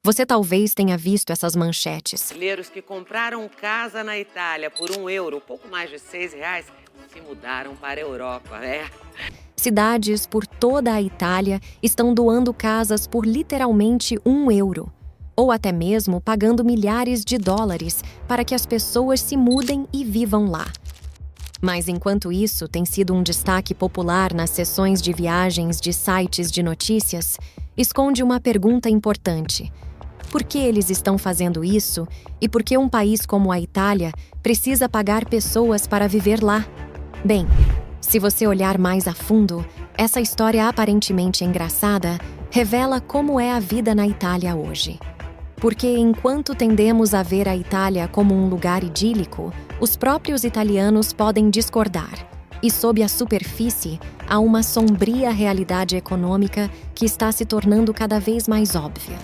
Você talvez tenha visto essas manchetes. Brasileiros que compraram casa na Itália por €1, pouco mais de R$ 6, se mudaram para a Europa, Cidades por toda a Itália estão doando casas por literalmente €1, ou até mesmo pagando milhares de dólares para que as pessoas se mudem e vivam lá. Mas enquanto isso tem sido um destaque popular nas sessões de viagens de sites de notícias, esconde uma pergunta importante. Por que eles estão fazendo isso e por que um país como a Itália precisa pagar pessoas para viver lá? Bem, se você olhar mais a fundo, essa história aparentemente engraçada revela como é a vida na Itália hoje. Porque enquanto tendemos a ver a Itália como um lugar idílico, os próprios italianos podem discordar. E sob a superfície, há uma sombria realidade econômica que está se tornando cada vez mais óbvia.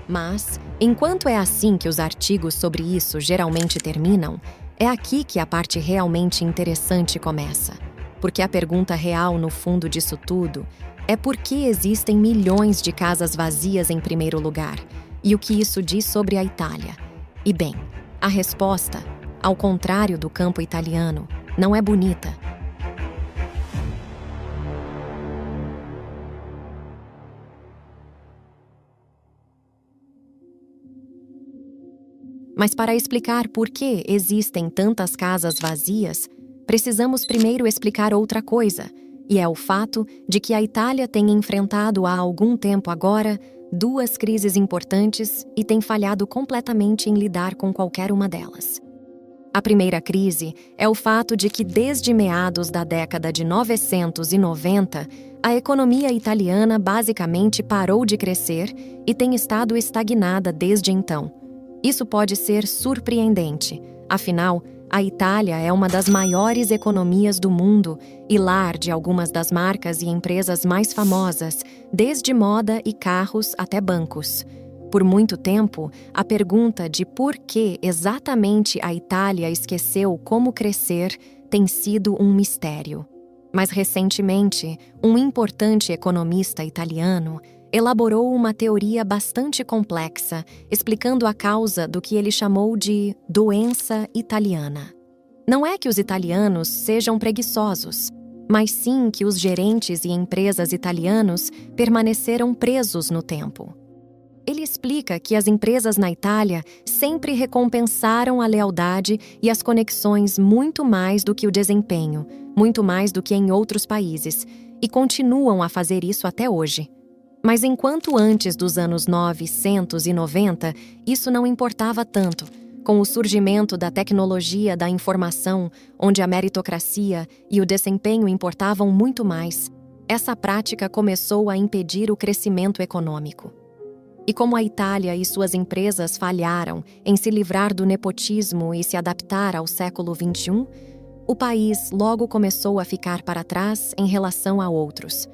Mas, enquanto é assim que os artigos sobre isso geralmente terminam, é aqui que a parte realmente interessante começa. Porque a pergunta real no fundo disso tudo é por que existem milhões de casas vazias em primeiro lugar, e o que isso diz sobre a Itália. E bem, a resposta, ao contrário do campo italiano, não é bonita. Mas para explicar por que existem tantas casas vazias, precisamos primeiro explicar outra coisa, e é o fato de que a Itália tem enfrentado há algum tempo agora 2 crises importantes e tem falhado completamente em lidar com qualquer uma delas. A primeira crise é o fato de que desde meados da década de 1990, a economia italiana basicamente parou de crescer e tem estado estagnada desde então. Isso pode ser surpreendente, afinal, a Itália é uma das maiores economias do mundo e lar de algumas das marcas e empresas mais famosas, desde moda e carros até bancos. Por muito tempo, a pergunta de por que exatamente a Itália esqueceu como crescer tem sido um mistério. Mas recentemente, um importante economista italiano elaborou uma teoria bastante complexa, explicando a causa do que ele chamou de doença italiana. Não é que os italianos sejam preguiçosos, mas sim que os gerentes e empresas italianos permaneceram presos no tempo. Ele explica que as empresas na Itália sempre recompensaram a lealdade e as conexões muito mais do que o desempenho, muito mais do que em outros países, e continuam a fazer isso até hoje. Mas enquanto antes dos anos 990, isso não importava tanto, com o surgimento da tecnologia da informação, onde a meritocracia e o desempenho importavam muito mais, essa prática começou a impedir o crescimento econômico. E como a Itália e suas empresas falharam em se livrar do nepotismo e se adaptar ao século XXI, o país logo começou a ficar para trás em relação a outros.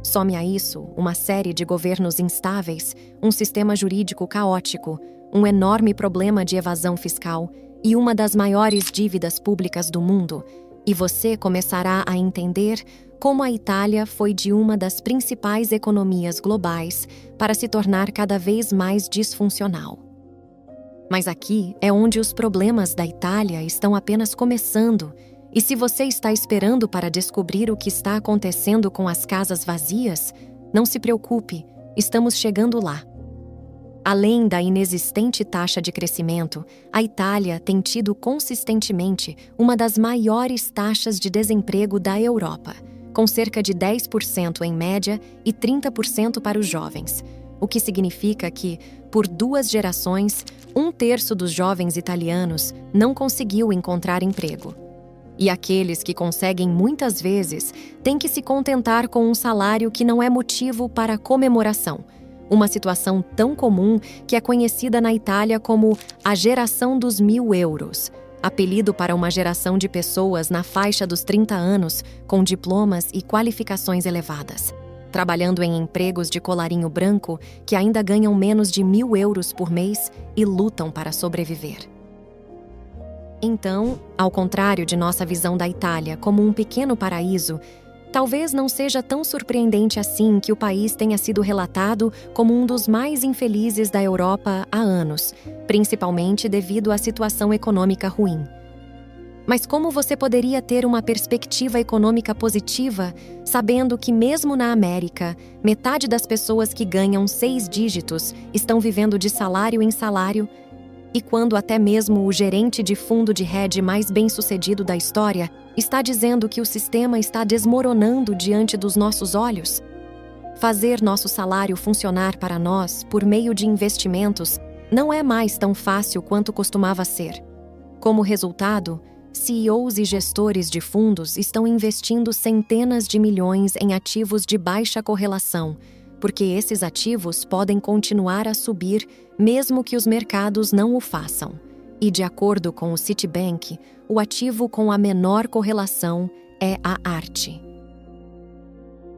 Some a isso uma série de governos instáveis, um sistema jurídico caótico, um enorme problema de evasão fiscal e uma das maiores dívidas públicas do mundo, e você começará a entender como a Itália foi de uma das principais economias globais para se tornar cada vez mais disfuncional. Mas aqui é onde os problemas da Itália estão apenas começando. E se você está esperando para descobrir o que está acontecendo com as casas vazias, não se preocupe, estamos chegando lá. Além da inexistente taxa de crescimento, a Itália tem tido consistentemente uma das maiores taxas de desemprego da Europa, com cerca de 10% em média e 30% para os jovens, o que significa que, por 2 gerações, 1/3 dos jovens italianos não conseguiu encontrar emprego. E aqueles que conseguem muitas vezes têm que se contentar com um salário que não é motivo para comemoração. Uma situação tão comum que é conhecida na Itália como a geração dos €1.000, apelido para uma geração de pessoas na faixa dos 30 anos com diplomas e qualificações elevadas, trabalhando em empregos de colarinho branco que ainda ganham menos de €1.000 por mês e lutam para sobreviver. Então, ao contrário de nossa visão da Itália como um pequeno paraíso, Talvez não seja tão surpreendente assim que o país tenha sido relatado como um dos mais infelizes da Europa há anos, principalmente devido à situação econômica ruim. Mas como você poderia ter uma perspectiva econômica positiva, sabendo que mesmo na América, metade das pessoas que ganham 6 dígitos estão vivendo de salário em salário, e quando até mesmo o gerente de fundo de hedge mais bem-sucedido da história está dizendo que o sistema está desmoronando diante dos nossos olhos? Fazer nosso salário funcionar para nós por meio de investimentos não é mais tão fácil quanto costumava ser. Como resultado, CEOs e gestores de fundos estão investindo centenas de milhões em ativos de baixa correlação, porque esses ativos podem continuar a subir mesmo que os mercados não o façam. E de acordo com o Citibank, o ativo com a menor correlação é a arte.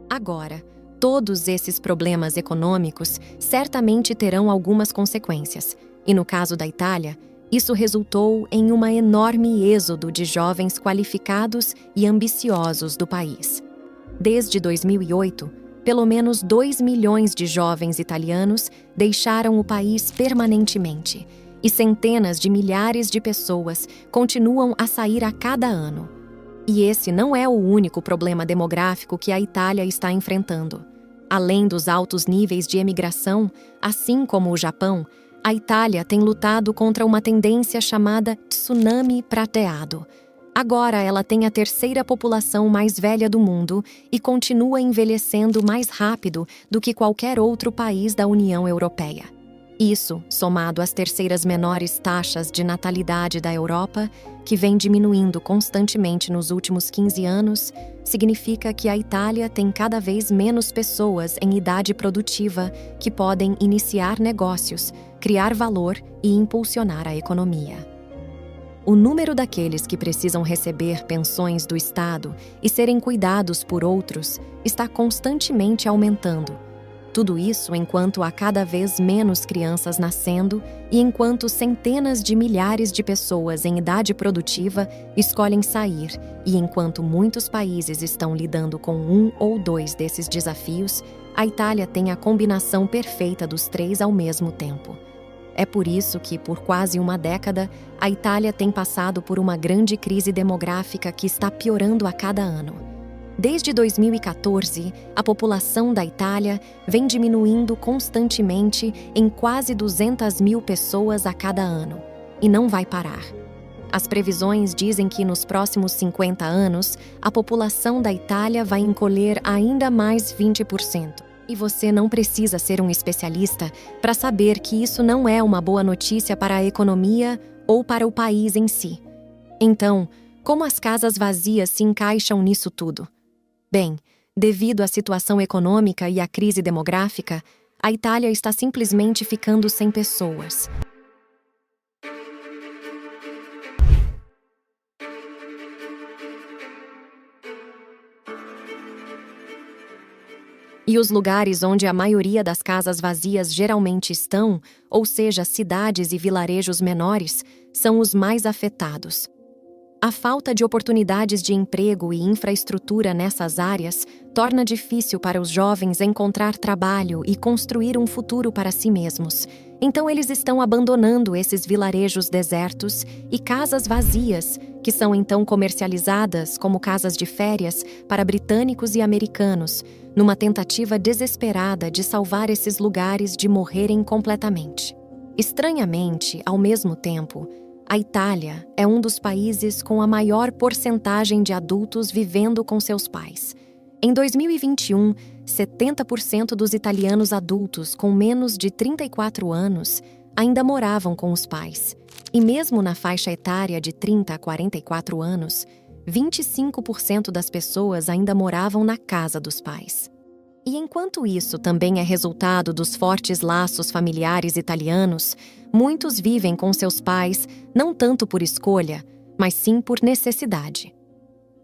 Agora, todos esses problemas econômicos certamente terão algumas consequências, e no caso da Itália, isso resultou em um enorme êxodo de jovens qualificados e ambiciosos do país. Desde 2008, pelo menos 2 milhões de jovens italianos deixaram o país permanentemente, e centenas de milhares de pessoas continuam a sair a cada ano. E esse não é o único problema demográfico que a Itália está enfrentando. Além dos altos níveis de emigração, assim como o Japão, a Itália tem lutado contra uma tendência chamada tsunami prateado. Agora ela tem a 3ª população mais velha do mundo e continua envelhecendo mais rápido do que qualquer outro país da União Europeia. Isso, somado às 3ª menores taxas de natalidade da Europa, que vem diminuindo constantemente nos últimos 15 anos, significa que a Itália tem cada vez menos pessoas em idade produtiva que podem iniciar negócios, criar valor e impulsionar a economia. O número daqueles que precisam receber pensões do Estado e serem cuidados por outros está constantemente aumentando. Tudo isso enquanto há cada vez menos crianças nascendo e enquanto centenas de milhares de pessoas em idade produtiva escolhem sair e enquanto muitos países estão lidando com um ou 2 desses desafios, a Itália tem a combinação perfeita dos 3 ao mesmo tempo. É por isso que, por quase uma década, a Itália tem passado por uma grande crise demográfica que está piorando a cada ano. Desde 2014, a população da Itália vem diminuindo constantemente em quase 200 mil pessoas a cada ano, e não vai parar. As previsões dizem que nos próximos 50 anos, a população da Itália vai encolher ainda mais 20%. E você não precisa ser um especialista para saber que isso não é uma boa notícia para a economia ou para o país em si. Então, como as casas vazias se encaixam nisso tudo? Bem, devido à situação econômica e à crise demográfica, a Itália está simplesmente ficando sem pessoas. E os lugares onde a maioria das casas vazias geralmente estão, ou seja, cidades e vilarejos menores, são os mais afetados. A falta de oportunidades de emprego e infraestrutura nessas áreas torna difícil para os jovens encontrar trabalho e construir um futuro para si mesmos. Então eles estão abandonando esses vilarejos desertos e casas vazias, que são então comercializadas como casas de férias para britânicos e americanos, numa tentativa desesperada de salvar esses lugares de morrerem completamente. Estranhamente, ao mesmo tempo, a Itália é um dos países com a maior porcentagem de adultos vivendo com seus pais. Em 2021, 70% dos italianos adultos com menos de 34 anos ainda moravam com os pais. E mesmo na faixa etária de 30 a 44 anos, 25% das pessoas ainda moravam na casa dos pais. E enquanto isso também é resultado dos fortes laços familiares italianos, muitos vivem com seus pais não tanto por escolha, mas sim por necessidade.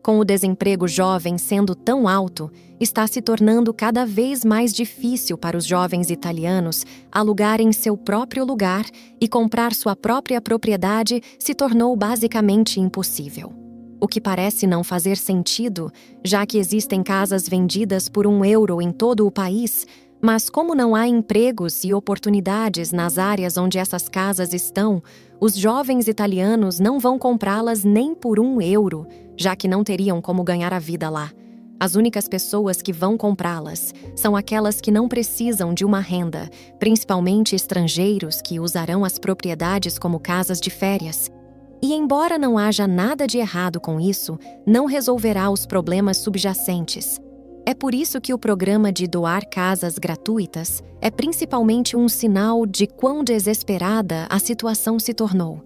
Com o desemprego jovem sendo tão alto, está se tornando cada vez mais difícil para os jovens italianos alugarem seu próprio lugar e comprar sua própria propriedade se tornou basicamente impossível. o que parece não fazer sentido, já que existem casas vendidas por €1 em todo o país, mas como não há empregos e oportunidades nas áreas onde essas casas estão, os jovens italianos não vão comprá-las nem por €1, já que não teriam como ganhar a vida lá. As únicas pessoas que vão comprá-las são aquelas que não precisam de uma renda, principalmente estrangeiros que usarão as propriedades como casas de férias. E embora não haja nada de errado com isso, não resolverá os problemas subjacentes. É por isso que o programa de doar casas gratuitas é principalmente um sinal de quão desesperada a situação se tornou.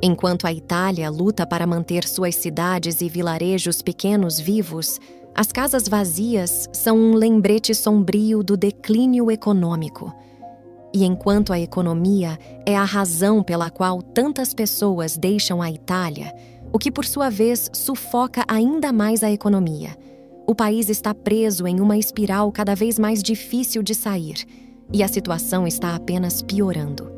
Enquanto a Itália luta para manter suas cidades e vilarejos pequenos vivos, as casas vazias são um lembrete sombrio do declínio econômico. E enquanto a economia é a razão pela qual tantas pessoas deixam a Itália, o que por sua vez sufoca ainda mais a economia, o país está preso em uma espiral cada vez mais difícil de sair, e a situação está apenas piorando.